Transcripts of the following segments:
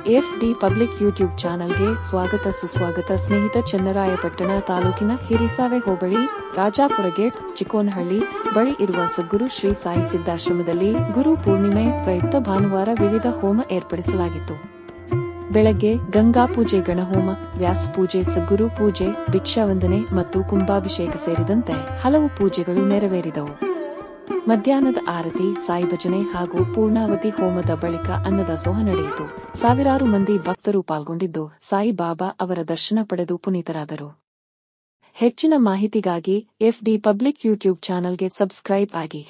FD public YouTube ಚಾನೆಲ್ಗೆ ಸ್ವಾಗತ ಸುಸ್ವಾಗತ. ಸ್ನೇಹಿತ, ಚನ್ನರಾಯಪಟ್ಟಣ ತಾಲೂಕಿನ ಹಿರಿಸಾವೆ ಹೋಬಳಿ ರಾಜಾಪುರ ಗೇಟ್ ಚಿಕ್ಕೋನಹಳ್ಳಿ ಬಳಿ ಇರುವ ಸದ್ಗುರು ಶ್ರೀ ಸಾಯಿ ಸಿದ್ದಾಶ್ರಮದಲ್ಲಿ ಗುರು ಪೂರ್ಣಿಮೆ ಪ್ರಯುಕ್ತ ಭಾನುವಾರ ವಿವಿಧ ಹೋಮ ಏರ್ಪಡಿಸಲಾಗಿತ್ತು. ಬೆಳಗ್ಗೆ ಗಂಗಾ ಪೂಜೆ, ಗಣಹೋಮ, ವ್ಯಾಸ ಪೂಜೆ, ಸದ್ಗುರು ಪೂಜೆ, ಭಿಕ್ಷಾವಂದನೆ ಮತ್ತು ಕುಂಭಾಭಿಷೇಕ ಸೇರಿದಂತೆ ಹಲವು ಪೂಜೆಗಳು ನೆರವೇರಿದವು. ಮಧ್ಯಾಹ್ನದ ಆರತಿ, ಸಾಯಿ ಭಜನೆ ಹಾಗೂ ಪೂರ್ಣಾವತಿ ಹೋಮದ ಬಳಿಕ ಅನ್ನದಾಸೋಹ ನಡೆಯಿತು. ಸಾವಿರಾರು ಮಂದಿ ಭಕ್ತರು ಪಾಲ್ಗೊಂಡಿದ್ದು ಸಾಯಿ ಬಾಬಾ ಅವರ ದರ್ಶನ ಪಡೆದು ಪುನೀತರಾದರು. ಹೆಚ್ಚಿನ ಮಾಹಿತಿಗಾಗಿ ಎಫ್ಡಿ ಪಬ್ಲಿಕ್ ಯೂಟ್ಯೂಬ್ ಚಾನೆಲ್ಗೆ ಸಬ್ಸ್ಕ್ರೈಬ್ ಆಗಿ.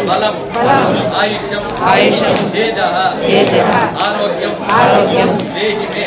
बलम आयुष्यम तेजः आरोग्यम देहि मे